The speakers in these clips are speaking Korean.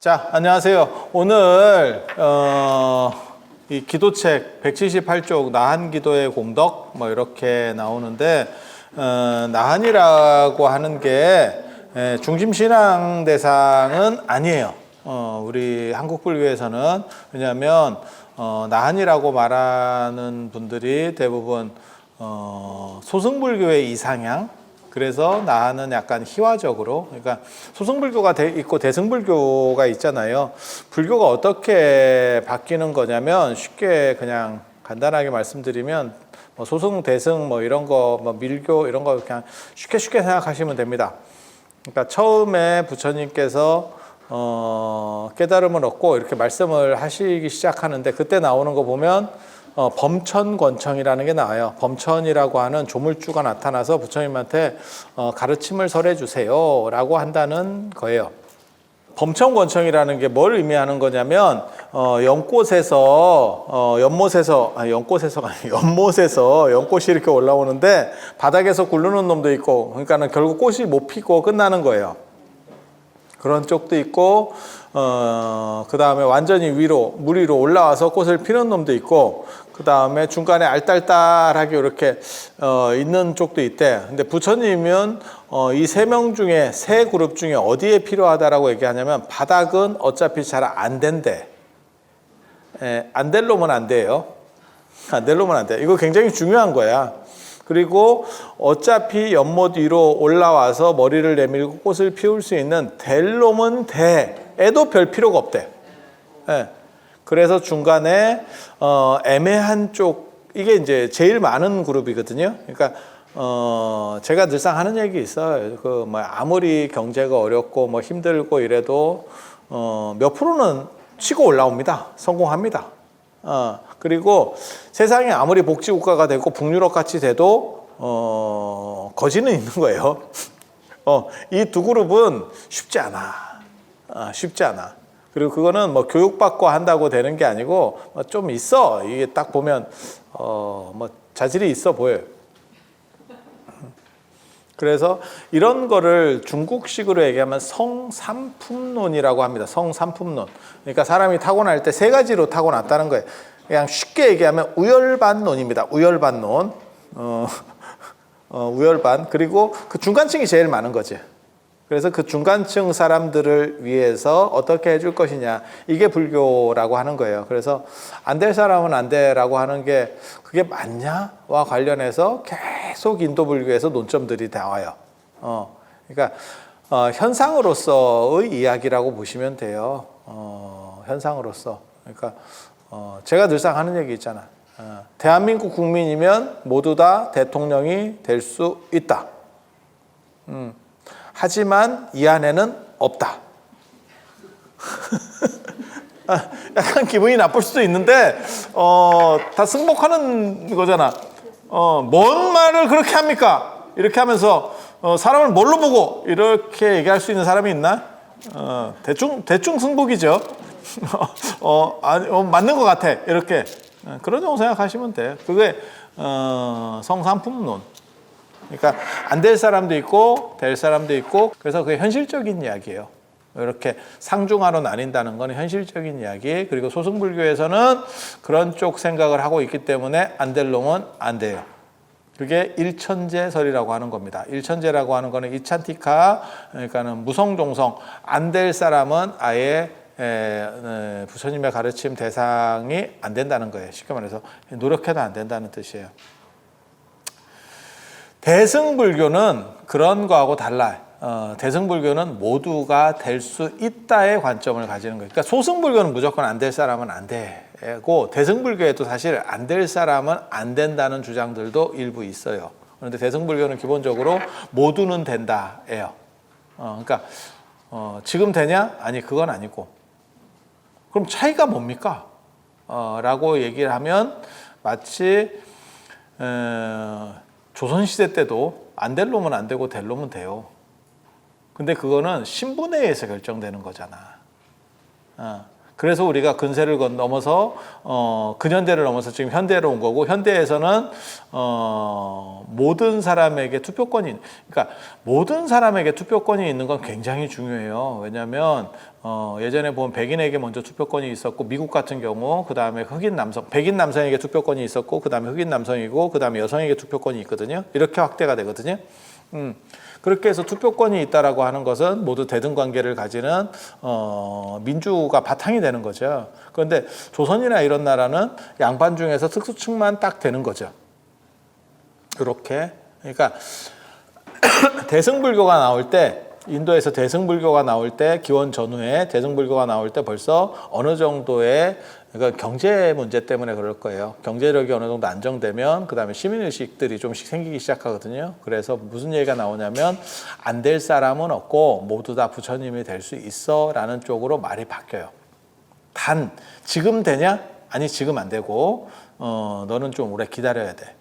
자, 안녕하세요. 오늘 이 기도책 178쪽 나한 기도의 공덕 뭐 이렇게 나오는데 나한이라고 하는 게 중심신앙 대상은 아니에요. 우리 한국불교에서는. 왜냐하면 나한이라고 말하는 분들이 대부분 소승불교의 이상향, 그래서 나한은 약간 희화적으로, 그러니까 소승불교가 있고 대승불교가 있잖아요. 불교가 어떻게 바뀌는 거냐면, 쉽게 그냥 간단하게 말씀드리면 뭐 소승, 대승 뭐 이런 거, 뭐 밀교 이런 거 그냥 쉽게 생각하시면 됩니다. 그러니까 처음에 부처님께서 깨달음을 얻고 이렇게 말씀을 하시기 시작하는데, 그때 나오는 거 보면 범천권청이라는 게 나와요. 범천이라고 하는 조물주가 나타나서 부처님한테 가르침을 설해 주세요 라고 한다는 거예요. 범천권청이라는 게 뭘 의미하는 거냐면, 연못에서 연꽃이 이렇게 올라오는데 바닥에서 굴르는 놈도 있고, 그러니까는 결국 꽃이 못 피고 끝나는 거예요. 그런 쪽도 있고, 그 다음에 완전히 물 위로 올라와서 꽃을 피는 놈도 있고, 그 다음에 중간에 알딸딸하게 이렇게 있는 쪽도 있대. 근데 부처님은 이 세 명 중에, 세 그룹 중에 어디에 필요하다라고 얘기하냐면, 바닥은 어차피 잘 안 된대. 안 될 놈은 안 돼요. 안 될 놈은 안 돼. 이거 굉장히 중요한 거야. 그리고 어차피 연못 위로 올라와서 머리를 내밀고 꽃을 피울 수 있는 될 놈은 돼에도 별 필요가 없대. 그래서 중간에 애매한 쪽, 이게 이제 제일 많은 그룹이거든요. 그러니까 제가 늘상 하는 얘기 있어요. 그 뭐 아무리 경제가 어렵고 뭐 힘들고 이래도 몇 프로는 치고 올라옵니다. 성공합니다. 그리고 세상에 아무리 복지국가가 되고 북유럽 같이 돼도 거지는 있는 거예요. 이 두 그룹은 쉽지 않아. 쉽지 않아. 그리고 그거는 뭐 교육받고 한다고 되는 게 아니고 좀 있어. 이게 딱 보면 뭐 자질이 있어 보여요. 그래서 이런 거를 중국식으로 얘기하면 성삼품론이라고 합니다. 성삼품론. 그러니까 사람이 타고날 때 세 가지로 타고났다는 거예요. 그냥 쉽게 얘기하면 우열반론입니다. 우열반론. 우열반. 그리고 그 중간층이 제일 많은 거지. 그래서 그 중간층 사람들을 위해서 어떻게 해줄 것이냐, 이게 불교라고 하는 거예요. 그래서 안 될 사람은 안 돼라고 하는 게 그게 맞냐와 관련해서 계속 인도 불교에서 논점들이 나와요. 그러니까 현상으로서의 이야기라고 보시면 돼요. 현상으로서. 그러니까 제가 늘상 하는 얘기 있잖아. 대한민국 국민이면 모두 다 대통령이 될 수 있다. 하지만 이 안에는 없다. 약간 기분이 나쁠 수도 있는데 다 승복하는 거잖아. 뭔 말을 그렇게 합니까? 이렇게 하면서 사람을 뭘로 보고 이렇게 얘기할 수 있는 사람이 있나? 대충 승복이죠. 맞는 것 같아. 이렇게 그런 정도 생각하시면 돼. 그게 성삼품론. 그러니까 안 될 사람도 있고 될 사람도 있고, 그래서 그게 현실적인 이야기예요. 이렇게 상중하로 나뉜다는 건 현실적인 이야기. 그리고 소승불교에서는 그런 쪽 생각을 하고 있기 때문에 안 될 놈은 안 돼요. 그게 일천제설이라고 하는 겁니다. 일천제라고 하는 거는 이찬티카, 그러니까는 무성종성, 안 될 사람은 아예 부처님의 가르침 대상이 안 된다는 거예요. 쉽게 말해서 노력해도 안 된다는 뜻이에요. 대승불교는 그런 거하고 달라요. 대승불교는 모두가 될 수 있다의 관점을 가지는 거예요. 그러니까 소승불교는 무조건 안 될 사람은 안 되고, 대승불교에도 사실 안 될 사람은 안 된다는 주장들도 일부 있어요. 그런데 대승불교는 기본적으로 모두는 된다예요. 그러니까 지금 되냐? 아니, 그건 아니고. 그럼 차이가 뭡니까? 라고 얘기를 하면 마치 조선시대 때도 안 될 놈은 안 되고 될 놈은 돼요. 근데 그거는 신분에 의해서 결정되는 거잖아. 그래서 우리가 근세를 넘어서 근현대를 넘어서 지금 현대로 온 거고, 현대에서는 모든 사람에게 투표권이, 그러니까 모든 사람에게 투표권이 있는 건 굉장히 중요해요. 왜냐하면 예전에 보면 백인에게 먼저 투표권이 있었고, 미국 같은 경우 그 다음에 흑인 남성, 백인 남성에게 투표권이 있었고, 그 다음에 흑인 남성이고, 그 다음에 여성에게 투표권이 있거든요. 이렇게 확대가 되거든요. 그렇게 해서 투표권이 있다라고 하는 것은 모두 대등관계를 가지는 민주가 바탕이 되는 거죠. 그런데 조선이나 이런 나라는 양반 중에서 특수층만 딱 되는 거죠. 이렇게. 그러니까 대승불교가 나올 때, 인도에서 대승불교가 나올 때, 기원 전후에 대승불교가 나올 때 벌써 어느 정도의, 그러니까 경제 문제 때문에 그럴 거예요. 경제력이 어느 정도 안정되면 그 다음에 시민의식들이 좀씩 생기기 시작하거든요. 그래서 무슨 얘기가 나오냐면 안 될 사람은 없고 모두 다 부처님이 될 수 있어 라는 쪽으로 말이 바뀌어요. 단 지금 되냐? 아니 지금 안 되고 너는 좀 오래 기다려야 돼.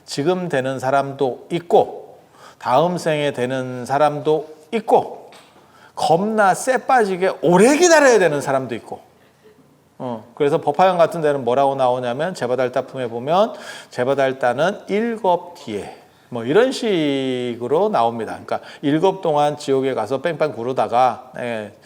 지금 되는 사람도 있고 다음 생에 되는 사람도 있고 겁나 쎄 빠지게 오래 기다려야 되는 사람도 있고, 그래서 법화영 같은 데는 뭐라고 나오냐면 제바달따품에 보면 제바달따는 7 뒤에 뭐 이런 식으로 나옵니다. 그러니까 7 동안 지옥에 가서 뺑뺑 구르다가,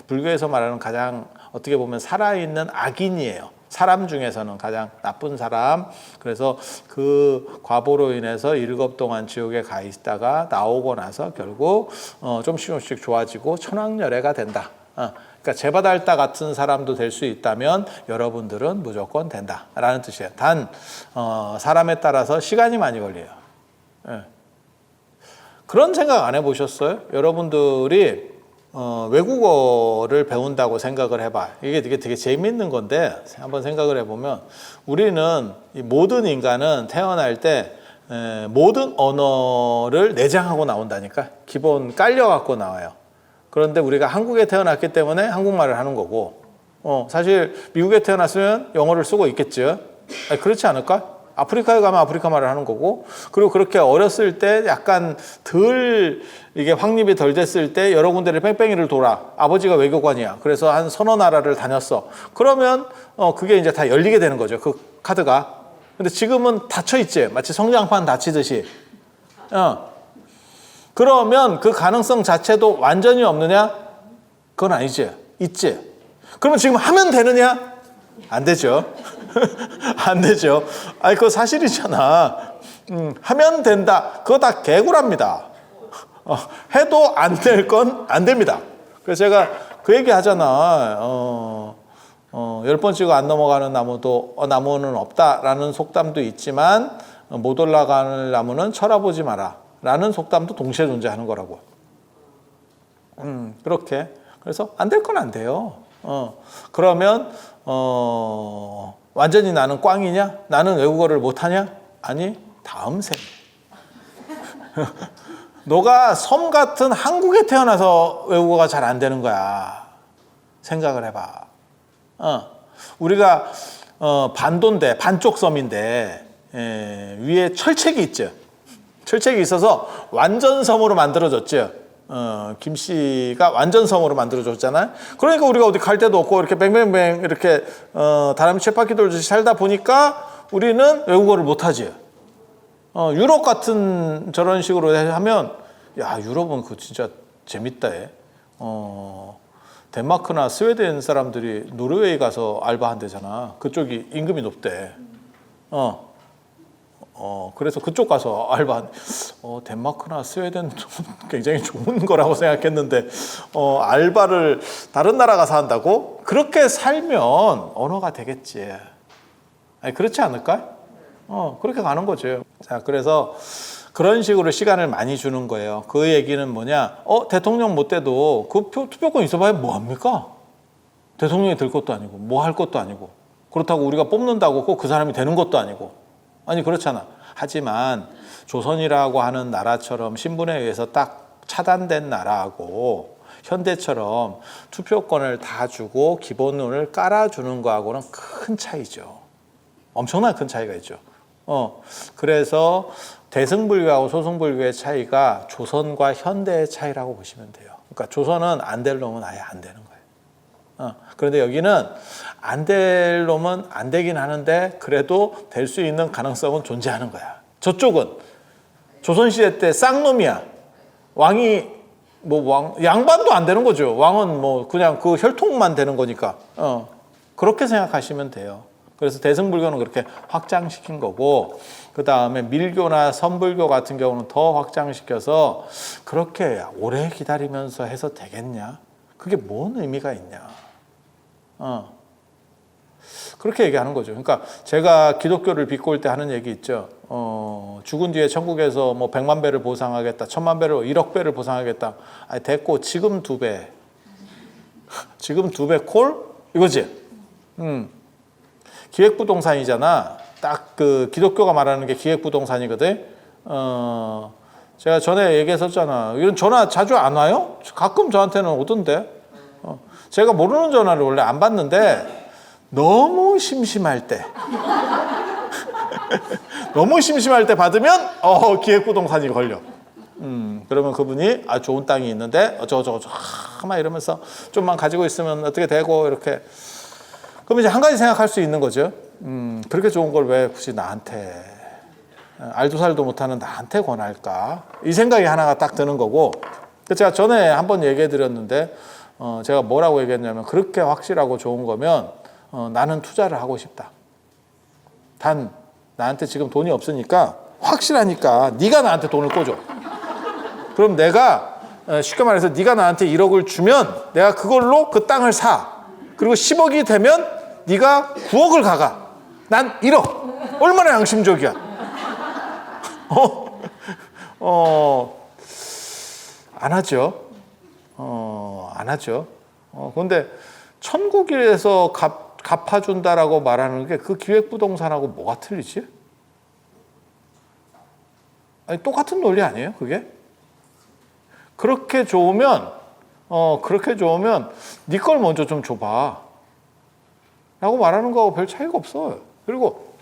불교에서 말하는 가장 어떻게 보면 살아있는 악인이에요. 사람 중에서는 가장 나쁜 사람. 그래서 그 과보로 인해서 7 동안 지옥에 가 있다가 나오고 나서 결국 좀씩 좋아지고 천황열애가 된다. 그러니까 제바달따 같은 사람도 될 수 있다면 여러분들은 무조건 된다라는 뜻이에요. 단 사람에 따라서 시간이 많이 걸려요. 그런 생각 안 해보셨어요? 여러분들이 외국어를 배운다고 생각을 해봐. 이게 되게 재밌는 건데 한번 생각을 해보면 우리는 모든 인간은 태어날 때 모든 언어를 내장하고 나온다니까. 기본 깔려갖고 나와요. 그런데 우리가 한국에 태어났기 때문에 한국말을 하는 거고, 사실 미국에 태어났으면 영어를 쓰고 있겠죠. 아니, 그렇지 않을까? 아프리카에 가면 아프리카 말을 하는 거고, 그리고 그렇게 어렸을 때 약간 덜 이게 확립이 덜 됐을 때 여러 군데를 뺑뺑이를 돌아. 아버지가 외교관이야. 그래서 한 서너 나라를 다녔어. 그러면 그게 이제 다 열리게 되는 거죠. 그 카드가. 근데 지금은 닫혀 있지. 마치 성장판 닫히듯이. 그러면 그 가능성 자체도 완전히 없느냐? 그건 아니지. 있지. 그러면 지금 하면 되느냐? 안 되죠. 안 되죠. 아니, 그거 사실이잖아. 하면 된다. 그거 다 개구랍니다. 해도 안 될 건 안 됩니다. 그래서 제가 그 얘기 하잖아. 10번 찍어 안 넘어가는 나무도, 나무는 없다라는 속담도 있지만, 못 올라가는 나무는 쳐다보지 마라. 라는 속담도 동시에 존재하는 거라고. 그렇게. 그래서 안 될 건 안 돼요. 그러면, 완전히 나는 꽝이냐? 나는 외국어를 못하냐? 아니, 다음 생. 너가 섬 같은 한국에 태어나서 외국어가 잘 안 되는 거야. 생각을 해봐. 우리가, 반도인데, 반쪽 섬인데, 위에 철책이 있죠. 철책이 있어서 완전섬으로 만들어졌죠. 김씨가 완전섬으로 만들어졌잖아요. 그러니까 우리가 어디 갈 데도 없고 이렇게 뱅뱅뱅 이렇게 다람쥐 쳇바퀴 돌듯이 살다 보니까 우리는 외국어를 못하지. 유럽 같은 저런 식으로 하면 야, 유럽은 그거 진짜 재밌다. 덴마크나 스웨덴 사람들이 노르웨이 가서 알바한대잖아. 그쪽이 임금이 높대. 그래서 그쪽 가서 알바, 덴마크나 스웨덴 굉장히 좋은 거라고 생각했는데, 알바를 다른 나라 가서 한다고? 그렇게 살면 언어가 되겠지. 아니, 그렇지 않을까? 그렇게 가는 거죠. 자, 그래서 그런 식으로 시간을 많이 주는 거예요. 그 얘기는 뭐냐? 대통령 못 돼도 그 투표권 있어봐야 뭐합니까? 대통령이 될 것도 아니고, 뭐 할 것도 아니고. 그렇다고 우리가 뽑는다고 꼭 그 사람이 되는 것도 아니고. 아니, 그렇잖아. 하지만 조선이라고 하는 나라처럼 신분에 의해서 딱 차단된 나라하고 현대처럼 투표권을 다 주고 기본론을 깔아주는 거하고는 큰 차이죠. 엄청난 큰 차이가 있죠. 그래서 대승불교하고 소승불교의 차이가 조선과 현대의 차이라고 보시면 돼요. 그러니까 조선은 안 될 놈은 아예 안 되는 거예요. 그런데 여기는 안 될 놈은 안 되긴 하는데 그래도 될 수 있는 가능성은 존재하는 거야. 저쪽은 조선시대 때 쌍놈이야. 왕이 양반도 안 되는 거죠. 왕은 뭐 그냥 그 혈통만 되는 거니까. 그렇게 생각하시면 돼요. 그래서 대승불교는 그렇게 확장시킨 거고, 그 다음에 밀교나 선불교 같은 경우는 더 확장시켜서 그렇게 오래 기다리면서 해서 되겠냐? 그게 뭔 의미가 있냐? 그렇게 얘기하는 거죠. 그러니까 제가 기독교를 비꼬을 때 하는 얘기 있죠. 죽은 뒤에 천국에서 뭐 100만 배를 보상하겠다, 1000만 배를, 1억 배를 보상하겠다. 아니, 됐고, 지금 2배. 지금 2배 콜? 이거지? 기획부동산이잖아. 딱 그 기독교가 말하는 게 기획부동산이거든. 제가 전에 얘기했었잖아. 이런 전화 자주 안 와요? 가끔 저한테는 오던데. 제가 모르는 전화를 원래 안 받는데 너무 심심할 때 너무 심심할 때 받으면 기획부동산이 걸려. 그러면 그분이 좋은 땅이 있는데 어쩌고저쩌고 막 이러면서 좀만 가지고 있으면 어떻게 되고 이렇게. 그럼 이제 한 가지 생각할 수 있는 거죠. 그렇게 좋은 걸 왜 굳이 나한테, 알도 살도 못하는 나한테 권할까? 이 생각이 하나가 딱 드는 거고. 제가 전에 한번 얘기해 드렸는데 제가 뭐라고 얘기했냐면, 그렇게 확실하고 좋은 거면 나는 투자를 하고 싶다. 단 나한테 지금 돈이 없으니까, 확실하니까 네가 나한테 돈을 꿔줘. 그럼 내가 쉽게 말해서 네가 나한테 1억을 주면 내가 그걸로 그 땅을 사. 그리고 10억이 되면 네가 9억을 가가. 난 1억. 얼마나 양심적이야. 안 하죠. 안 하죠. 그런데 천국에서 갚아준다라고 말하는 게 그 기획부동산하고 뭐가 틀리지? 아니, 똑같은 논리 아니에요, 그게? 그렇게 좋으면 네 걸 먼저 좀 줘봐 라고 말하는 거하고 별 차이가 없어요. 그리고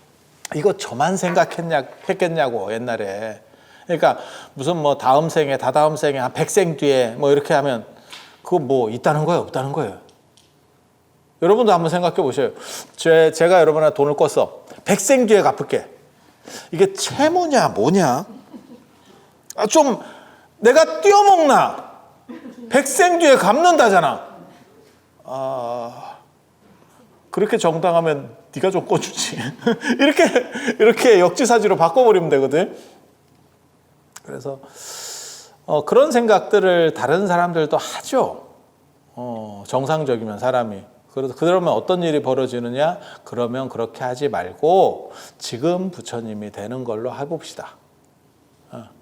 이거 저만 생각했겠냐고, 옛날에. 그러니까 무슨 뭐 다음 생에, 다다음 생에, 한 100생 뒤에 뭐 이렇게 하면 그거 뭐 있다는 거예요, 없다는 거예요? 여러분도 한번 생각해 보셔요. 제가 여러분한테 돈을 꿨어. 100생 뒤에 갚을게. 이게 채무냐 뭐냐? 좀 내가 띄어먹나? 100생 뒤에 갚는다잖아. 그렇게 정당하면 네가 좀 꿔주지. 이렇게 역지사지로 바꿔버리면 되거든. 그래서 그런 생각들을 다른 사람들도 하죠. 정상적이면 사람이. 그러면 어떤 일이 벌어지느냐? 그러면 그렇게 하지 말고 지금 부처님이 되는 걸로 해봅시다.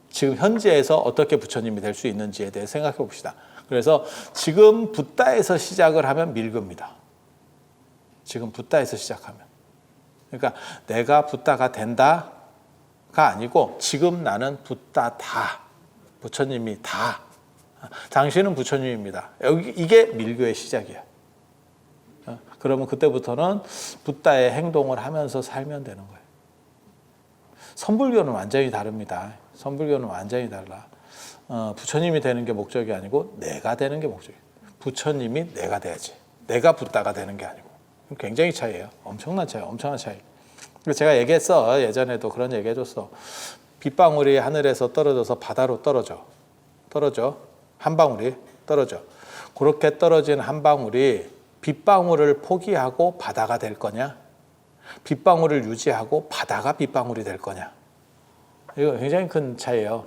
지금 현재에서 어떻게 부처님이 될 수 있는지에 대해 생각해 봅시다. 그래서 지금 붓다에서 시작을 하면 밀교입니다. 지금 붓다에서 시작하면. 그러니까 내가 붓다가 된다가 아니고 지금 나는 붓다다. 부처님이 다. 당신은 부처님입니다. 이게 밀교의 시작이야. 그러면 그때부터는 붓다의 행동을 하면서 살면 되는 거예요. 선불교는 완전히 다릅니다. 선불교는 완전히 달라. 부처님이 되는 게 목적이 아니고 내가 되는 게 목적이에요. 부처님이 내가 돼야지. 내가 붓다가 되는 게 아니고. 굉장히 차이예요. 엄청난 차이. 제가 얘기했어. 예전에도 그런 얘기 해줬어. 빗방울이 하늘에서 떨어져서 바다로 떨어져. 한 방울이 떨어져. 그렇게 떨어진 한 방울이 빗방울을 포기하고 바다가 될 거냐? 빗방울을 유지하고 바다가 빗방울이 될 거냐? 이거 굉장히 큰 차이예요.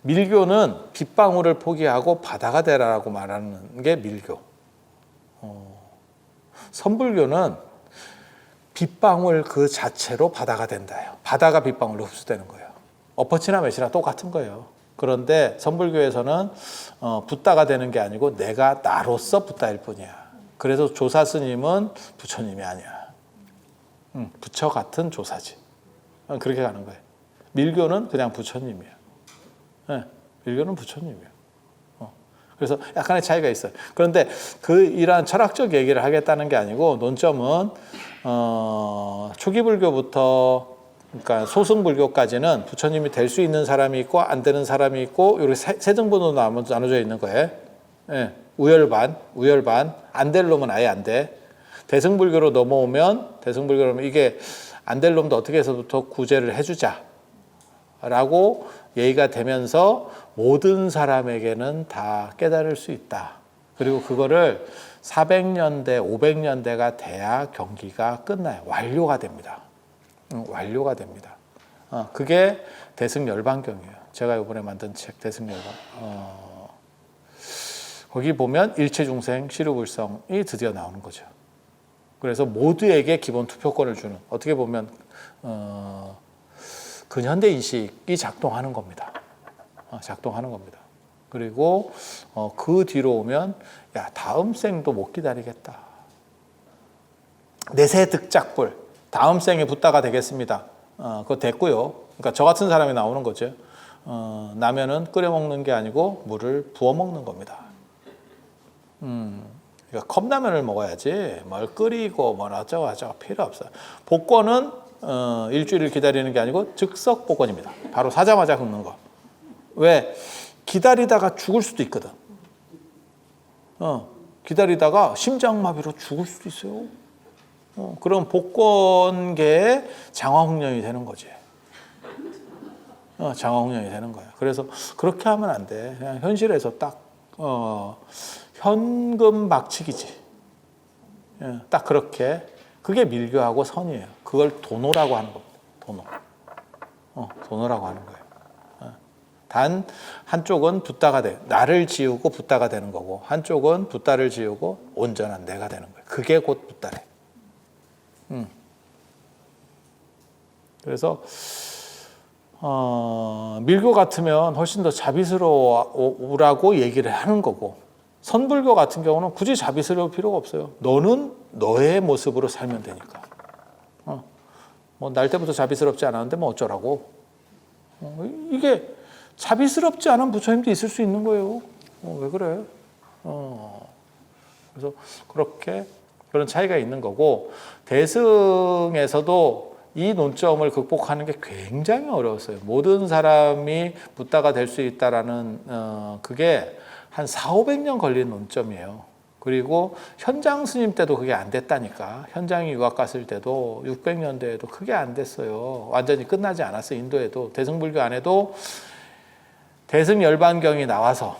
밀교는 빗방울을 포기하고 바다가 되라고 말하는 게 밀교. 선불교는 빗방울 그 자체로 바다가 된다요. 바다가 빗방울로 흡수되는 거예요. 엎어치나 매시나 똑같은 거예요. 그런데 선불교에서는 붓다가 되는 게 아니고 내가 나로서 붓다일 뿐이야. 그래서 조사 스님은 부처님이 아니야. 부처 같은 조사지. 그렇게 가는 거예요. 밀교는 그냥 부처님이야. 밀교는 부처님이야. 그래서 약간의 차이가 있어요. 그런데 이러한 철학적 얘기를 하겠다는 게 아니고, 논점은 초기 불교부터 그러니까 소승불교까지는 부처님이 될 수 있는 사람이 있고 안 되는 사람이 있고, 이렇게 세 등분으로 나눠져 있는 거예요. 우열반, 안 될 놈은 아예 안 돼. 대승불교로 넘어오면 이게 안 될 놈도 어떻게 해서부터 구제를 해주자라고 얘기가 되면서 모든 사람에게는 다 깨달을 수 있다. 그리고 그거를 400년대, 500년대가 돼야 경기가 끝나요. 완료가 됩니다. 완료가 됩니다. 그게 대승열반경이에요. 제가 이번에 만든 책 대승열반. 거기 보면 일체중생 시루불성이 드디어 나오는 거죠. 그래서 모두에게 기본 투표권을 주는, 어떻게 보면 근현대 인식이 작동하는 겁니다. 작동하는 겁니다. 그리고 그 뒤로 오면 야, 다음 생도 못 기다리겠다. 내세 득작불, 다음 생에 붓다가 되겠습니다. 그거 됐고요. 그러니까 저 같은 사람이 나오는 거죠. 라면은 끓여 먹는 게 아니고 물을 부어 먹는 겁니다. 그러니까 컵라면을 먹어야지 뭘 끓이고 뭘 어쩌고 필요 없어요. 복권은 일주일을 기다리는 게 아니고 즉석 복권입니다. 바로 사자마자 긁는 거. 왜? 기다리다가 죽을 수도 있거든. 기다리다가 심장마비로 죽을 수도 있어요. 그럼 복권계의 장화홍련이 되는 거지. 장화홍련이 되는 거야. 그래서 그렇게 하면 안 돼. 그냥 현실에서 딱 현금 박치기지. 딱 그렇게. 그게 밀교하고 선이에요. 그걸 도노라고 하는 겁니다. 도노. 도노라고 하는 거예요. 단 한쪽은 붓다가 돼. 나를 지우고 붓다가 되는 거고, 한쪽은 붓다를 지우고 온전한 내가 되는 거예요. 그게 곧 붓다래. 그래서 밀교 같으면 훨씬 더 자비스러우라고 얘기를 하는 거고, 선불교 같은 경우는 굳이 자비스러울 필요가 없어요. 너는 너의 모습으로 살면 되니까. 뭐 날 때부터 자비스럽지 않았는데 뭐 어쩌라고. 이게 자비스럽지 않은 부처님도 있을 수 있는 거예요. 왜 그래? 그래서 그렇게 그런 차이가 있는 거고, 대승에서도 이 논점을 극복하는 게 굉장히 어려웠어요. 모든 사람이 붓다가 될 수 있다라는 그게 한 400~500년 걸린 논점이에요. 그리고 현장 스님 때도 그게 안 됐다니까. 현장이 유학 갔을 때도 600년대에도 그게 안 됐어요. 완전히 끝나지 않았어요. 인도에도. 대승불교 안에도 대승열반경이 나와서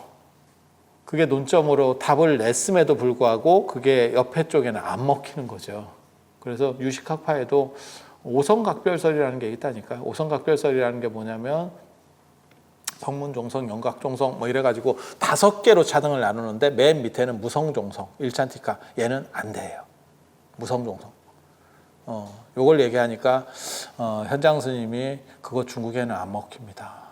그게 논점으로 답을 냈음에도 불구하고 그게 옆에 쪽에는 안 먹히는 거죠. 그래서 유식학파에도 오성각별설이라는 게 있다니까. 오성각별설이라는 게 뭐냐면 성문종성, 영각종성 뭐 이래가지고 5개로 차등을 나누는데 맨 밑에는 무성종성, 일찬티카. 얘는 안 돼요. 무성종성. 요걸 얘기하니까 현장 스님이 그거 중국에는 안 먹힙니다.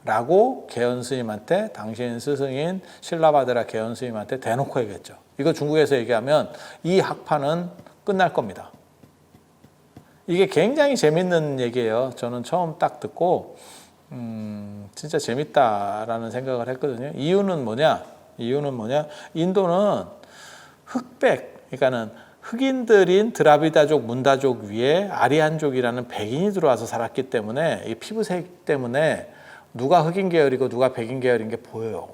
라고 개연 스님한테, 당신 스승인 신라바드라 개연 스님한테 대놓고 얘기했죠. 이거 중국에서 얘기하면 이 학파는 끝날 겁니다. 이게 굉장히 재밌는 얘기예요. 저는 처음 딱 듣고 진짜 재밌다라는 생각을 했거든요. 이유는 뭐냐? 인도는 흑백, 그러니까는 흑인들인 드라비다족, 문다족 위에 아리안족이라는 백인이 들어와서 살았기 때문에 이 피부색 때문에 누가 흑인 계열이고 누가 백인 계열인 게 보여요.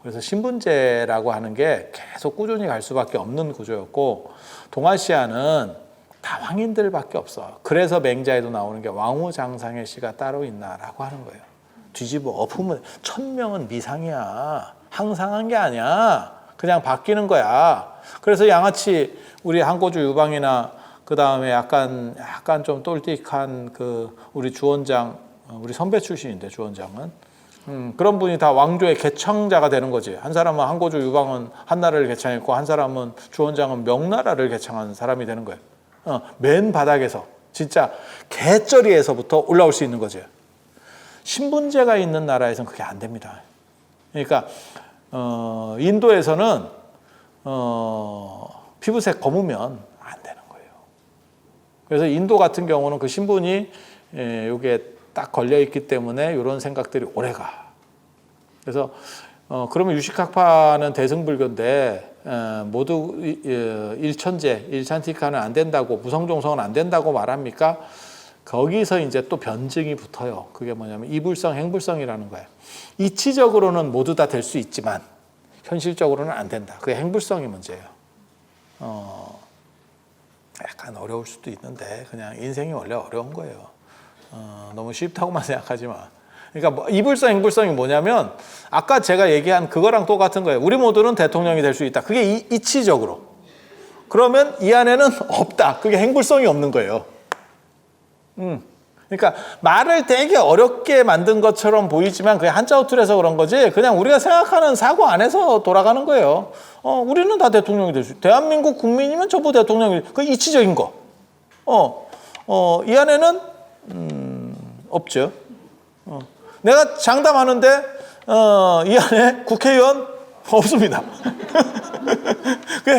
그래서 신분제라고 하는 게 계속 꾸준히 갈 수밖에 없는 구조였고, 동아시아는 다 황인들밖에 없어. 그래서 맹자에도 나오는 게 왕후장상의 시가 따로 있나라고 하는 거예요. 뒤집어 엎으면 1000명은 미상이야. 항상한 게 아니야. 그냥 바뀌는 거야. 그래서 양아치 우리 한고주 유방이나 그 다음에 약간 좀 똘띡한 그 우리 주원장, 우리 선배 출신인데 주원장은 그런 분이 다 왕조의 개창자가 되는 거지. 한 사람은 한고주 유방은 한나라를 개창했고, 한 사람은 주원장은 명나라를 개창한 사람이 되는 거예요. 맨 바닥에서 진짜 개쩌리에서부터 올라올 수 있는 거죠. 신분제가 있는 나라에서는 그게 안 됩니다. 그러니까 인도에서는 피부색 검으면 안 되는 거예요. 그래서 인도 같은 경우는 그 신분이 요게 딱 걸려 있기 때문에 이런 생각들이 오래가. 그래서 그러면 유식학파는 대승불교인데 모두 일천제, 일찬티카는 안 된다고, 무성종성은 안 된다고 말합니까? 거기서 이제 또 변증이 붙어요. 그게 뭐냐면 이불성, 행불성이라는 거예요. 이치적으로는 모두 다 될 수 있지만 현실적으로는 안 된다. 그게 행불성이 문제예요. 약간 어려울 수도 있는데 그냥 인생이 원래 어려운 거예요. 너무 쉽다고만 생각하지 마. 그러니까 뭐 이불성, 행불성이 뭐냐면 아까 제가 얘기한 그거랑 똑같은 거예요. 우리 모두는 대통령이 될 수 있다. 그게 이치적으로. 그러면 이 안에는 없다. 그게 행불성이 없는 거예요. 그러니까 말을 되게 어렵게 만든 것처럼 보이지만 그게 한자어 틀에서 그런 거지 그냥 우리가 생각하는 사고 안에서 돌아가는 거예요. 우리는 다 대통령이 될 수 있다. 대한민국 국민이면 전부 대통령이 그 이치적인 거. 이 안에는 없죠. 내가 장담하는데 이 안에 국회의원 없습니다. 그게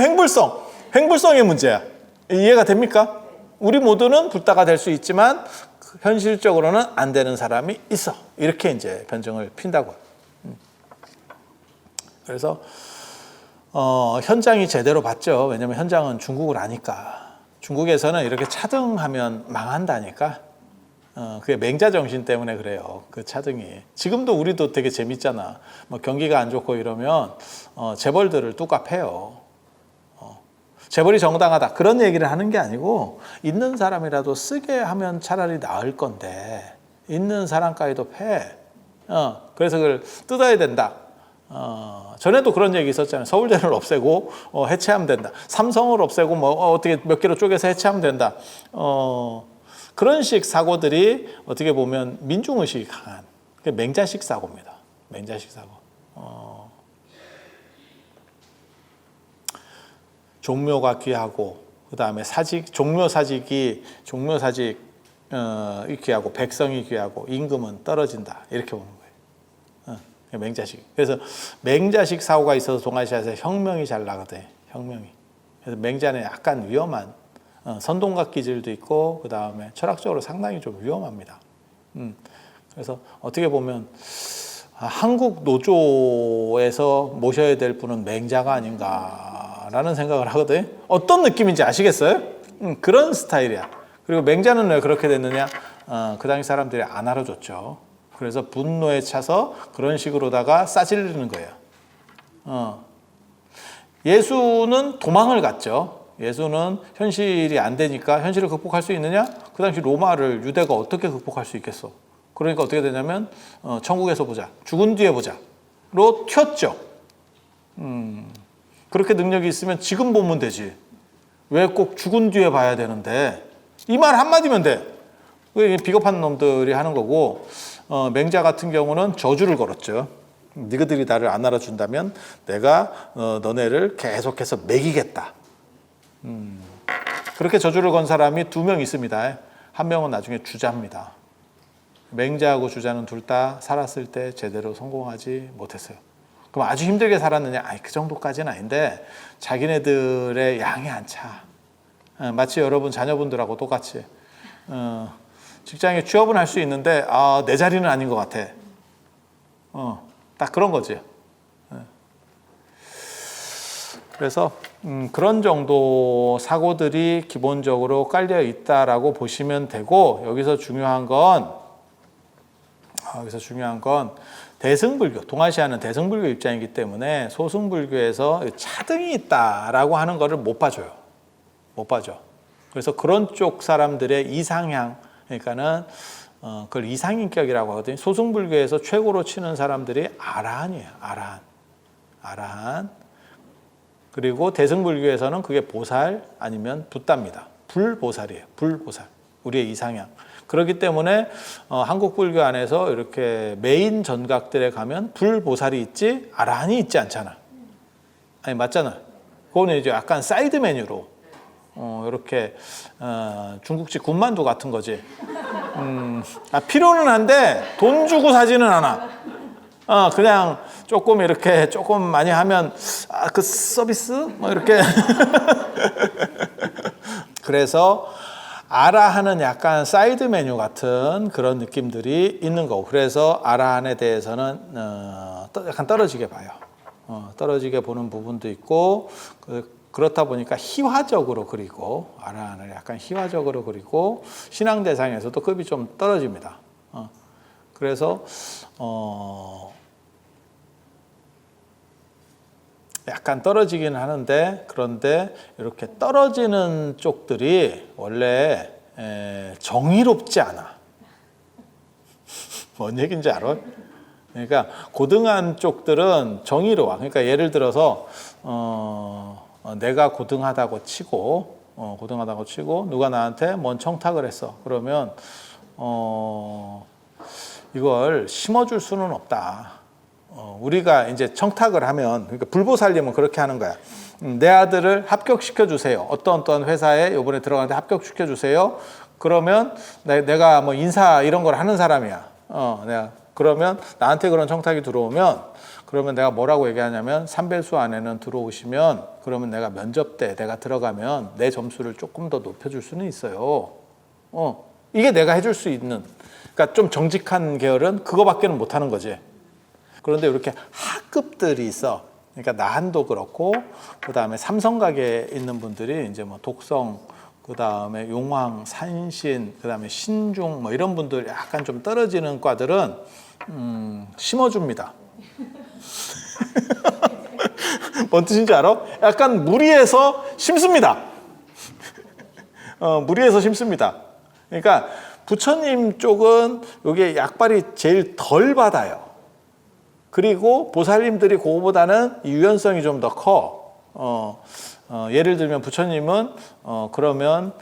행불성의 문제야. 이해가 됩니까? 우리 모두는 불다가 될 수 있지만 현실적으로는 안 되는 사람이 있어. 이렇게 이제 변증을 핀다고. 그래서 현장이 제대로 봤죠. 왜냐하면 현장은 중국을 아니까. 중국에서는 이렇게 차등하면 망한다니까. 그게 맹자 정신 때문에 그래요. 그 차등이. 지금도 우리도 되게 재밌잖아. 뭐 경기가 안 좋고 이러면 재벌들을 뚝 패요. 재벌이 정당하다 그런 얘기를 하는 게 아니고 있는 사람이라도 쓰게 하면 차라리 나을 건데 있는 사람까지도 패. 그래서 그걸 뜯어야 된다. 전에도 그런 얘기 있었잖아요. 서울대를 없애고 해체하면 된다. 삼성을 없애고 뭐 어떻게 몇 개로 쪼개서 해체하면 된다. 그런 식 사고들이 어떻게 보면 민중의식이 강한 맹자식 사고입니다. 맹자식 사고. 종묘가 귀하고 그다음에 종묘사직 귀하고 백성이 귀하고 임금은 떨어진다 이렇게 보는 거예요. 맹자식. 그래서 맹자식 사고가 있어서 동아시아에서 혁명이 잘 나거든. 혁명이. 그래서 맹자는 약간 위험한 선동각 기질도 있고 그다음에 철학적으로 상당히 좀 위험합니다. 그래서 어떻게 보면 한국 노조에서 모셔야 될 분은 맹자가 아닌가라는 생각을 하거든. 어떤 느낌인지 아시겠어요? 그런 스타일이야. 그리고 맹자는 왜 그렇게 됐느냐? 그 당시 사람들이 안 알아줬죠. 그래서 분노에 차서 그런 식으로다가 싸질리는 거예요. 예수는 도망을 갔죠. 예수는 현실이 안 되니까 현실을 극복할 수 있느냐? 그 당시 로마를 유대가 어떻게 극복할 수 있겠어? 그러니까 어떻게 되냐면 천국에서 보자. 죽은 뒤에 보자로 튀었죠. 그렇게 능력이 있으면 지금 보면 되지. 왜 꼭 죽은 뒤에 봐야 되는데? 이 말 한마디면 돼. 그게 비겁한 놈들이 하는 거고 맹자 같은 경우는 저주를 걸었죠. 너희들이 나를 안 알아준다면 내가 너네를 계속해서 먹이겠다. 그렇게 저주를 건 사람이 2명 있습니다. 한 명은 나중에 주자입니다. 맹자하고 주자는 둘 다 살았을 때 제대로 성공하지 못했어요. 그럼 아주 힘들게 살았느냐? 그 정도까지는 아닌데 자기네들의 양이 안 차. 마치 여러분 자녀분들하고 똑같이 직장에 취업은 할 수 있는데 내 자리는 아닌 것 같아. 딱 그런 거지. 그래서 그런 정도 사고들이 기본적으로 깔려 있다라고 보시면 되고 여기서 중요한 건 대승불교, 동아시아는 대승불교 입장이기 때문에 소승불교에서 차등이 있다라고 하는 거를 못 봐줘요. 못 봐줘. 그래서 그런 쪽 사람들의 이상향, 그러니까는 그걸 이상인격이라고 하거든요. 소승불교에서 최고로 치는 사람들이 아라한이에요. 아라한. 그리고 대승불교에서는 그게 보살 아니면 붓다입니다. 불보살이에요. 불보살. 우리의 이상향. 그렇기 때문에 한국 불교 안에서 이렇게 메인 전각들에 가면 불보살이 있지 아라한이 있지 않잖아. 아니 맞잖아. 그거는 이제 약간 사이드 메뉴로 이렇게 중국집 군만두 같은 거지. 필요는 한데 돈 주고 사지는 않아. 그냥 조금 이렇게 조금 많이 하면 그 서비스 뭐 이렇게. 그래서 아라한은 약간 사이드 메뉴 같은 그런 느낌들이 있는 거고 그래서 아라한에 대해서는 약간 떨어지게 봐요. 떨어지게 보는 부분도 있고 그렇다 보니까 희화적으로 그리고 아라한을 약간 희화적으로 그리고 신앙 대상에서도 급이 좀 떨어집니다. 그래서 약간 떨어지긴 하는데 그런데 이렇게 떨어지는 쪽들이 원래 정의롭지 않아. 뭔 얘기인지 알아? 그러니까 고등한 쪽들은 정의로워. 그러니까 예를 들어서 내가 고등하다고 치고 누가 나한테 뭔 청탁을 했어. 그러면 이걸 심어줄 수는 없다. 우리가 이제 청탁을 하면, 그러니까 불보살님은 그렇게 하는 거야. 내 아들을 합격시켜 주세요. 어떤 회사에 이번에 들어가는데 합격시켜 주세요. 그러면 내가 뭐 인사 이런 걸 하는 사람이야. 그러면 나한테 그런 청탁이 들어오면, 그러면 내가 뭐라고 얘기하냐면, 삼배수 안에는 들어오시면, 그러면 내가 면접 때 내가 들어가면 내 점수를 조금 더 높여줄 수는 있어요. 이게 내가 해줄 수 있는, 그러니까 좀 정직한 계열은 그거밖에는 못 하는 거지. 그런데 이렇게 하급들이 있어. 그러니까 나한도 그렇고, 그 다음에 삼성가게에 있는 분들이 이제 뭐 독성, 그 다음에 용왕, 산신, 그 다음에 신중, 뭐 이런 분들 약간 좀 떨어지는 과들은 심어줍니다. 뭔 뜻인지 알아? 약간 무리해서 심습니다. 무리해서 심습니다. 그러니까 부처님 쪽은 이게 약발이 제일 덜 받아요. 그리고 보살님들이 그거보다는 유연성이 좀 더 커. 예를 들면 부처님은 그러면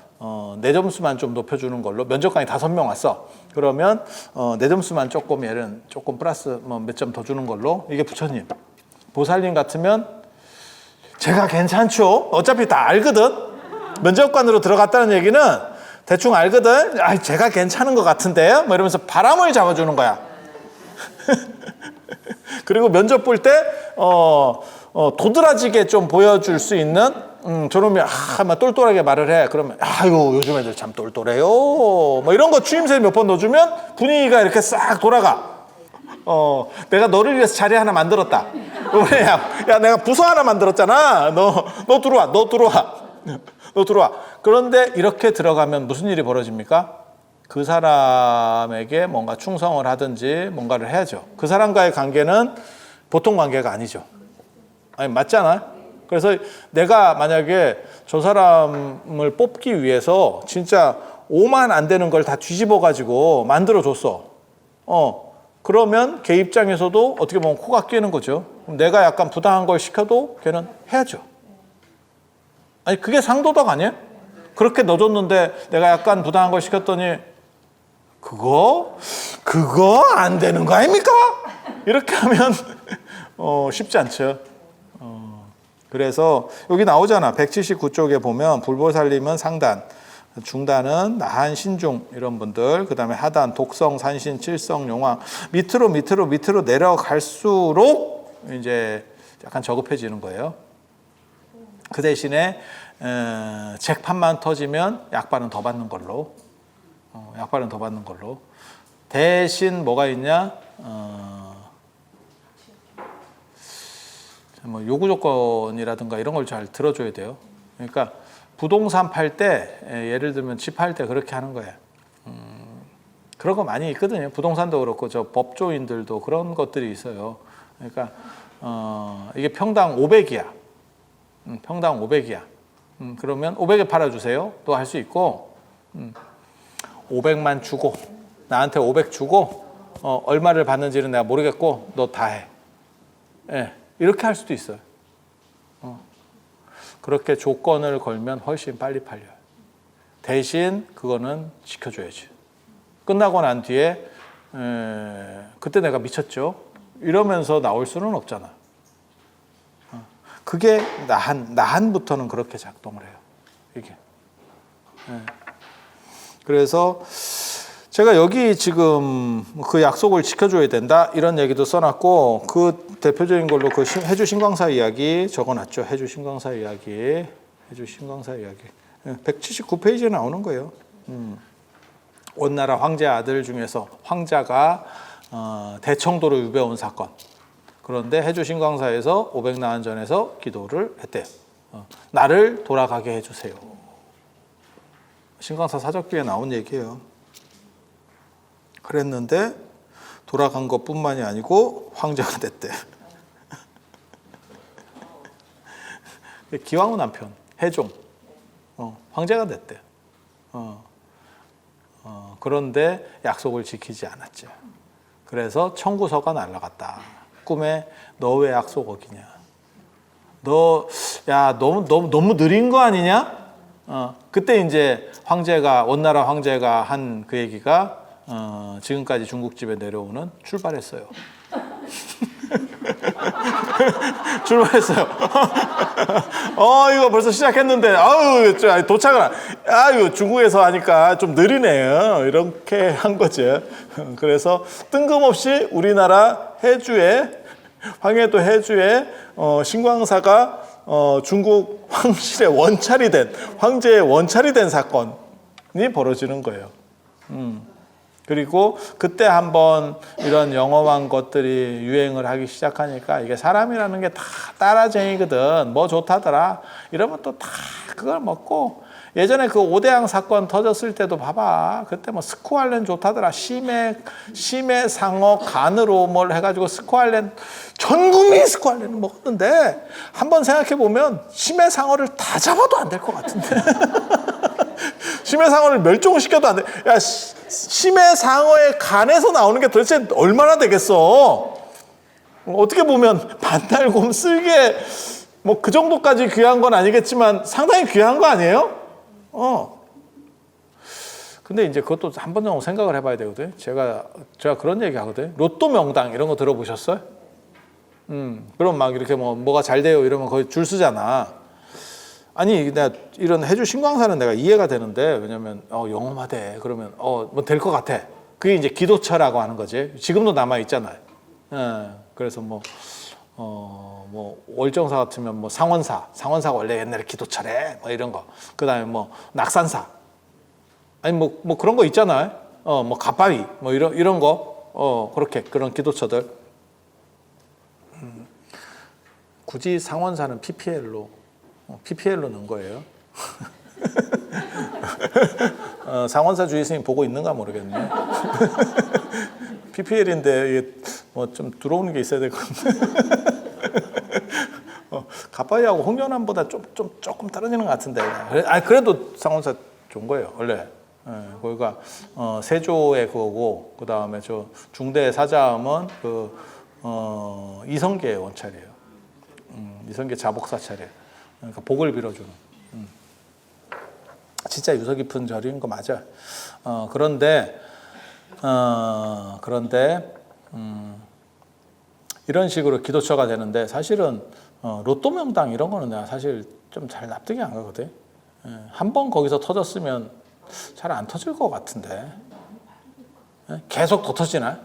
내 점수만 좀 높여주는 걸로, 면접관이 5명 왔어. 그러면 내 점수만 조금 플러스 뭐 몇 점 더 주는 걸로. 이게 부처님. 보살님 같으면 제가 괜찮죠. 어차피 다 알거든. 면접관으로 들어갔다는 얘기는 대충 알거든. 제가 괜찮은 것 같은데요. 뭐 이러면서 바람을 잡아주는 거야. 그리고 면접 볼 때 도드라지게 좀 보여줄 수 있는 저놈이 막 똘똘하게 말을 해. 그러면 아유 요즘 애들 참 똘똘해요. 뭐 이런 거 추임새 몇 번 넣어주면 분위기가 이렇게 싹 돌아가. 내가 너를 위해서 자리 하나 만들었다. 야 내가 부서 하나 만들었잖아. 너 들어와. 그런데 이렇게 들어가면 무슨 일이 벌어집니까? 그 사람에게 뭔가 충성을 하든지 뭔가를 해야죠. 그 사람과의 관계는 보통 관계가 아니죠. 아니, 맞잖아. 그래서 내가 만약에 저 사람을 뽑기 위해서 진짜 5만 안 되는 걸 다 뒤집어 가지고 만들어 줬어. 그러면 걔 입장에서도 어떻게 보면 코가 끼는 거죠. 내가 약간 부당한 걸 시켜도 걔는 해야죠. 아니, 그게 상도덕 아니에요? 그렇게 넣어줬는데 내가 약간 부당한 걸 시켰더니 그거 안 되는 거 아닙니까? 이렇게 하면 쉽지 않죠. 그래서 여기 나오잖아. 179쪽에 보면 불보살님은 상단, 중단은 나한, 신중 이런 분들, 그 다음에 하단, 독성, 산신, 칠성, 용왕 밑으로 내려갈수록 이제 약간 저급해지는 거예요. 그 대신에 잭판만 터지면 약발은 더 받는 걸로. 대신 뭐가 있냐? 뭐 요구 조건이라든가 이런 걸 잘 들어줘야 돼요. 그러니까 부동산 팔 때, 예를 들면 집 팔 때 그렇게 하는 거예요. 그런 거 많이 있거든요. 부동산도 그렇고 저 법조인들도 그런 것들이 있어요. 그러니까 이게 평당 500이야. 평당 500이야. 그러면 500에 팔아주세요. 또 할 수 있고 500만 주고 나한테 500 주고 얼마를 받는지는 내가 모르겠고 너 다 해. 예, 이렇게 할 수도 있어요. 그렇게 조건을 걸면 훨씬 빨리 팔려요. 대신 그거는 지켜줘야지. 끝나고 난 뒤에 그때 내가 미쳤죠. 이러면서 나올 수는 없잖아. 그게 나한부터는 그렇게 작동을 해요. 이게. 그래서 제가 여기 지금 그 약속을 지켜줘야 된다 이런 얘기도 써놨고, 그 대표적인 걸로 그 해주 신광사 이야기 적어놨죠. 해주 신광사 이야기. 179페이지에 나오는 거예요. 원나라 황제 아들 중에서 황자가 대청도로 유배온 사건. 그런데 해주 신광사에서 500나한전에서 기도를 했대요. 나를 돌아가게 해주세요. 신광사 사적기에 나온 얘기예요. 그랬는데 돌아간 것뿐만이 아니고 황제가 됐대. 기왕후 남편 해종 황제가 됐대. 그런데 약속을 지키지 않았죠. 그래서 청구서가 날라갔다. 꿈에 너 왜 약속 어기냐? 너무 느린 거 아니냐? 그때 이제 원나라 황제가 한 그 얘기가 지금까지 중국집에 내려오는 출발했어요. 출발했어요. 이거 벌써 시작했는데, 도착을, 중국에서 하니까 좀 느리네요. 이렇게 한 거죠. 그래서 뜬금없이 우리나라 황해도 해주에, 신광사가, 중국 황실의 황제의 원찰이 된 사건이 벌어지는 거예요. 그리고 그때 한번 이런 영험한 것들이 유행을 하기 시작하니까 이게 사람이라는 게 다 따라쟁이거든. 뭐 좋다더라. 이러면 또 다 그걸 먹고 예전에 그 오대양 사건 터졌을 때도 봐봐. 그때 뭐 스쿠알렌 좋다더라. 심해 상어 간으로 뭘 해가지고 스쿠알렌 전 국민이 스쿠알렌을 먹었는데 한번 생각해 보면 심해 상어를 다 잡아도 안 될 것 같은데. 심해 상어를 멸종시켜도 안 돼. 야, 심해 상어의 간에서 나오는 게 도대체 얼마나 되겠어? 어떻게 보면 반달곰, 쓸개 뭐 그 정도까지 귀한 건 아니겠지만 상당히 귀한 거 아니에요? 근데 이제 그것도 한 번 정도 생각을 해봐야 되거든. 제가 그런 얘기 하거든. 로또 명당 이런 거 들어보셨어요? 그럼 막 이렇게 뭐가 잘 돼요 이러면 거의 줄 서잖아. 아니 내가 이런 해주 신광사는 내가 이해가 되는데 왜냐면 영험하대 그러면 뭐 될 것 같아. 그게 이제 기도처라고 하는 거지. 지금도 남아 있잖아요. 그래서 뭐 월정사 같으면 뭐 상원사가 원래 옛날에 기도처래 뭐 이런 거. 그다음에 뭐 낙산사 아니 뭐 그런 거 있잖아요. 뭐 갓바위 뭐 이런 거 그렇게 그런 기도처들. 굳이 상원사는 PPL로 넣은 거예요. 상원사 주의스님 보고 있는가 모르겠네. PPL인데 이게 뭐 좀 들어오는 게 있어야 될 것 같은데. 가빠이하고 홍련암보다 조금 떨어지는 것 같은데. 그래도 상원사 좋은 거예요 원래. 거기가 세조의 그거고 그 다음에 저 중대 사자함은 이성계의 원찰이에요. 이성계 자복사찰이에요. 그러니까 복을 빌어주는. 진짜 유서 깊은 절인 거 맞아. 그런데 이런 식으로 기도처가 되는데 사실은 로또 명당 이런 거는 내가 사실 좀 잘 납득이 안 가거든. 한 번 거기서 터졌으면 잘 안 터질 것 같은데. 계속 더 터지나?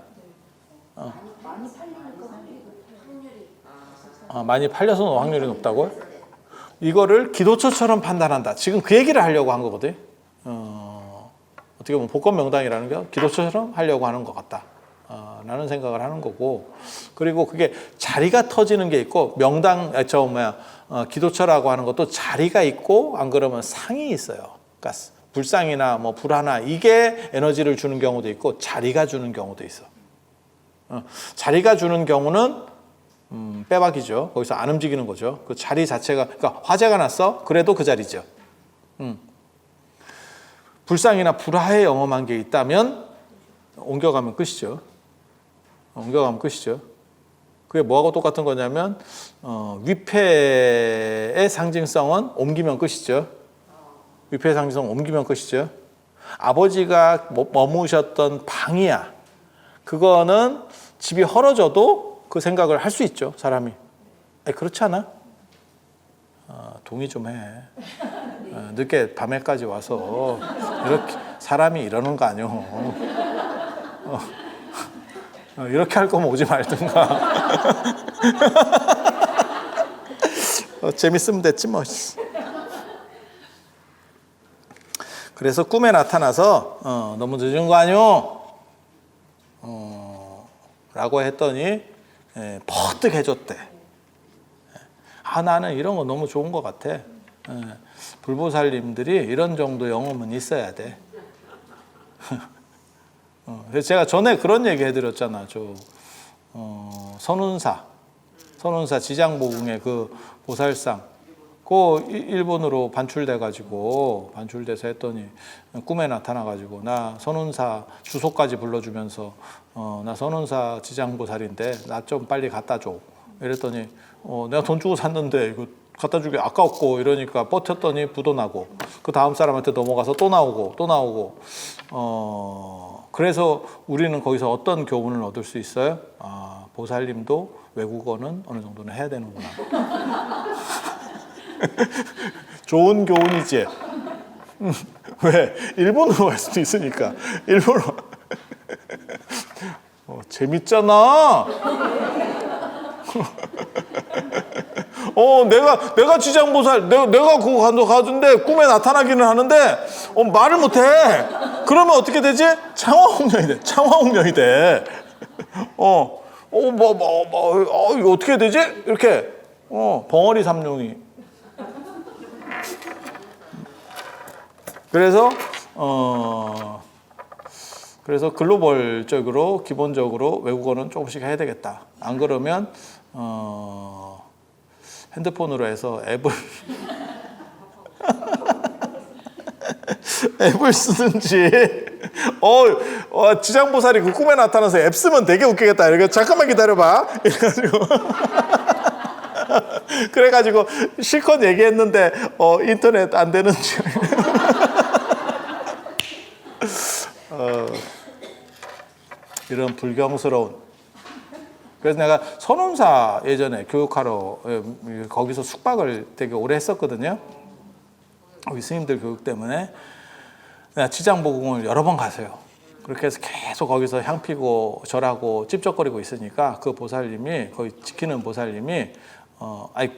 많이 팔려서 확률이 높다고요? 이거를 기도처처럼 판단한다. 지금 그 얘기를 하려고 한 거거든. 어떻게 보면 복권 명당이라는 게 기도처럼 하려고 하는 것 같다. 라는 생각을 하는 거고. 그리고 그게 자리가 터지는 게 있고 기도처라고 하는 것도 자리가 있고 안 그러면 상이 있어요. 그러니까 불상이나 뭐 불하나 이게 에너지를 주는 경우도 있고 자리가 주는 경우도 있어. 자리가 주는 경우는 빼박이죠. 거기서 안 움직이는 거죠. 그 자리 자체가, 그러니까 화재가 났어? 그래도 그 자리죠. 불상이나 불화에 영험한 게 있다면 옮겨가면 끝이죠. 그게 뭐하고 똑같은 거냐면 위패의 상징성은 옮기면 끝이죠. 위패의 상징성은 옮기면 끝이죠. 아버지가 머무셨던 방이야. 그거는 집이 헐어져도 그 생각을 할 수 있죠, 사람이. 그렇지 않아? 동의 좀 해. 늦게 밤에까지 와서 이렇게 사람이 이러는 거 아니오. 이렇게 할 거면 오지 말든가. 재밌으면 됐지 뭐. 그래서 꿈에 나타나서 너무 늦은 거 아니오? 라고 했더니 퍼뜩 해줬대. 나는 이런 거 너무 좋은 것 같아. 불보살님들이 이런 정도 영험은 있어야 돼. 그래서 제가 전에 그런 얘기 해드렸잖아. 선운사 지장보궁의 그 보살상, 일본으로 반출돼서 했더니 꿈에 나타나가지고 나 선운사 주소까지 불러주면서 나 선운사 지장보살인데 나 좀 빨리 갖다 줘. 이랬더니 내가 돈 주고 샀는데 이거 갖다 주기 아까웠고 이러니까 버텼더니 부도 나고 그 다음 사람한테 넘어가서 또 나오고 그래서 우리는 거기서 어떤 교훈을 얻을 수 있어요? 보살님도 외국어는 어느 정도는 해야 되는구나. 좋은 교훈이지. 왜? 일본어로 할 수도 있으니까. 일본어. 재밌잖아. 내가 지장보살, 내가 그거 가는데 꿈에 나타나기는 하는데, 말을 못해. 그러면 어떻게 되지? 창화홍련이 돼. 이거 어떻게 되지? 이렇게, 벙어리 삼룡이. 그래서 글로벌적으로 기본적으로 외국어는 조금씩 해야 되겠다. 안 그러면 핸드폰으로 해서 앱을 쓰든지 지장보살이 그 꿈에 나타나서 앱 쓰면 되게 웃기겠다. 이렇게 잠깐만 기다려봐. 그래가지고 실컷 얘기했는데 인터넷 안 되는지. 이런 불경스러운. 그래서 내가 선운사 예전에 교육하러 거기서 숙박을 되게 오래 했었거든요. 우리 스님들 교육 때문에 내가 지장보궁을 여러 번 가세요. 그렇게 해서 계속 거기서 향 피고 절하고 찝쩍거리고 있으니까 그 보살님이 거기 지키는 보살님이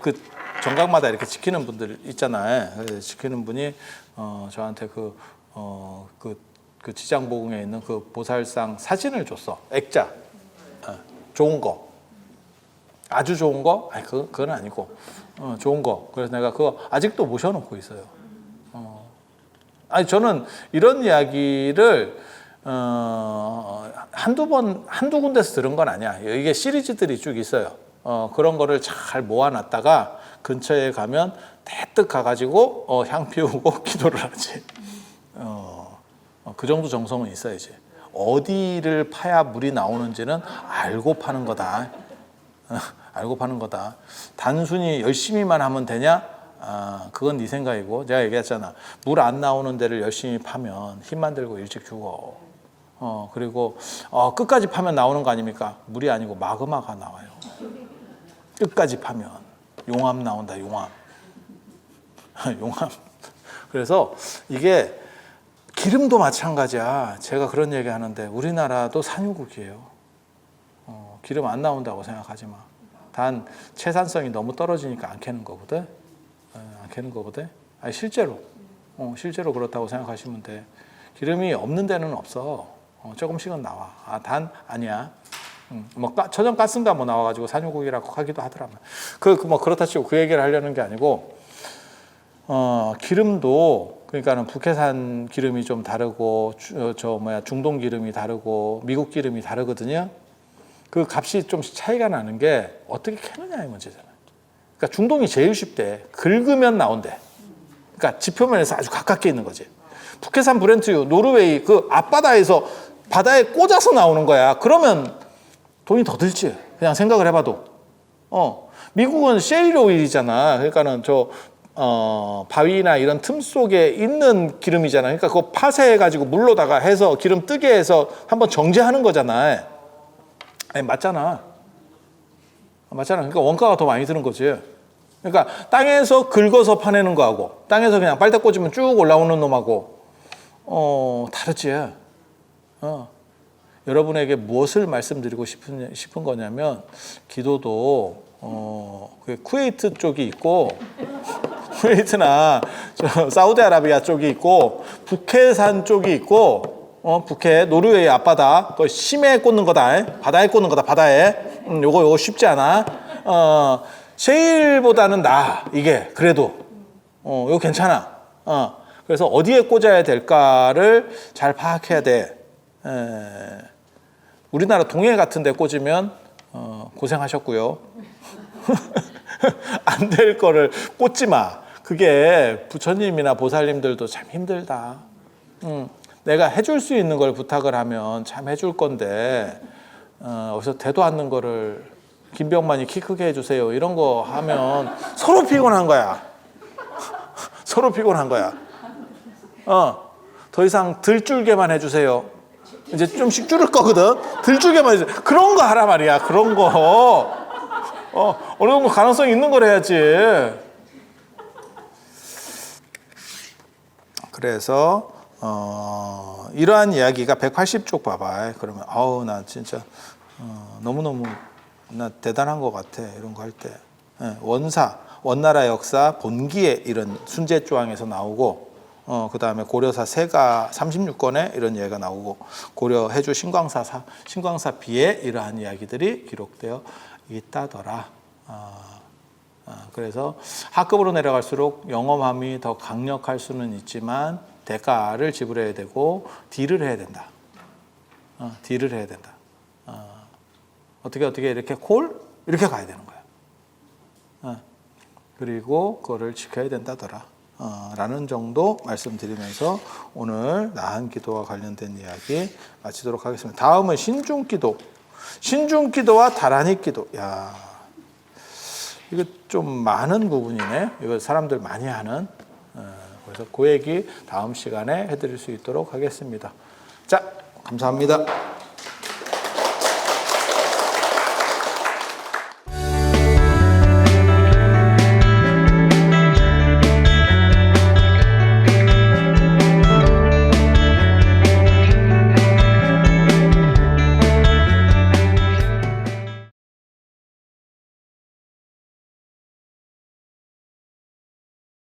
그 정각마다 이렇게 지키는 분들 있잖아요. 지키는 분이 저한테 그 지장보궁에 있는 그 보살상 사진을 줬어. 액자. 좋은 거. 아주 좋은 거? 그건 아니고. 좋은 거. 그래서 내가 그거 아직도 모셔놓고 있어요. 저는 이런 이야기를, 한두 군데서 들은 건 아니야. 이게 시리즈들이 쭉 있어요. 그런 거를 잘 모아놨다가 근처에 가면 대뜩 가가지고 향 피우고 기도를 하지. 그 정도 정성은 있어야지. 어디를 파야 물이 나오는지는 알고 파는 거다. 알고 파는 거다. 단순히 열심히만 하면 되냐? 그건 네 생각이고, 내가 얘기했잖아. 물 안 나오는 데를 열심히 파면 힘만 들고 일찍 죽어. 그리고 끝까지 파면 나오는 거 아닙니까? 물이 아니고 마그마가 나와요. 끝까지 파면 용암 나온다. 용암. 그래서 이게 기름도 마찬가지야. 제가 그런 얘기 하는데 우리나라도 산유국이에요. 기름 안 나온다고 생각하지 마. 단 채산성이 너무 떨어지니까 안 캐는 거거든. 실제로 그렇다고 생각하시면 돼. 기름이 없는 데는 없어. 조금씩은 나와. 단 아니야. 천연 가스인가 나와가지고 산유국이라고 하기도 하더라고요. 그렇다 치고 그 얘기를 하려는 게 아니고, 기름도 그러니까는 북해산 기름이 좀 다르고 중동 기름이 다르고 미국 기름이 다르거든요. 그 값이 좀 차이가 나는 게 어떻게 캐느냐의 문제잖아요. 그러니까 중동이 제일 쉽대. 긁으면 나온대. 그러니까 지표면에서 아주 가깝게 있는 거지. 북해산 브렌트유, 노르웨이 그 앞바다에서 바다에 꽂아서 나오는 거야. 그러면 돈이 더 들지. 그냥 생각을 해봐도. 미국은 셰일 오일이잖아. 그러니까는 바위나 이런 틈 속에 있는 기름이잖아. 그러니까 그거 파쇄해가지고 물로다가 해서 기름 뜨게 해서 한번 정제하는 거잖아. 맞잖아. 그러니까 원가가 더 많이 드는 거지. 그러니까 땅에서 긁어서 파내는 거하고 땅에서 그냥 빨대 꽂으면 쭉 올라오는 놈하고 다르지. 여러분에게 무엇을 말씀드리고 싶은 거냐면, 기도도 쿠웨이트 쪽이 있고, 쿠웨이트나 사우디아라비아 쪽이 있고, 북해산 쪽이 있고, 북해 노르웨이 앞바다 그 심해에 꽂는 거다. 바다에 꽂는 거다. 바다에. 요거 쉽지 않아. 셰일보다는 나아. 이게 그래도 이거 괜찮아. 그래서 어디에 꽂아야 될까를 잘 파악해야 돼. 우리나라 동해 같은 데 꽂으면 고생하셨고요. 안 될 거를 꽂지 마. 그게 부처님이나 보살님들도 참 힘들다. 내가 해줄 수 있는 걸 부탁을 하면 참 해줄 건데 어디서 되도 않는 거를 김병만이 키 크게 해주세요 이런 거 하면 서로 피곤한 거야. 서로 피곤한 거야. 더 이상 들줄게만 해주세요. 이제 좀씩 줄을 거거든. 들줄게만 해주세요. 그런 거 하라 말이야. 그런 거. 어느 정도 가능성이 있는 걸 해야지. 그래서 이러한 이야기가 180쪽 봐봐. 그러면 나 진짜 너무너무 나 대단한 것 같아. 이런 거 할 때. 원나라 역사 본기에 이런 순제조항에서 나오고 그 다음에 고려사 세가 36권에 이런 이야기가 나오고 고려 해주 신광사비에 이러한 이야기들이 기록되어 있다더라. 그래서 하급으로 내려갈수록 영험함이 더 강력할 수는 있지만 대가를 지불해야 되고 딜을 해야 된다. 딜을 해야 된다. 어떻게 이렇게 이렇게 가야 되는 거야. 그리고 그거를 지켜야 된다더라. 라는 정도 말씀드리면서 오늘 나한 기도와 관련된 이야기 마치도록 하겠습니다. 다음은 신중기도. 신중기도와 다란익 기도. 야, 이거 좀 많은 부분이네. 이거 사람들 많이 하는. 그래서 그 얘기 다음 시간에 해드릴 수 있도록 하겠습니다. 자, 감사합니다.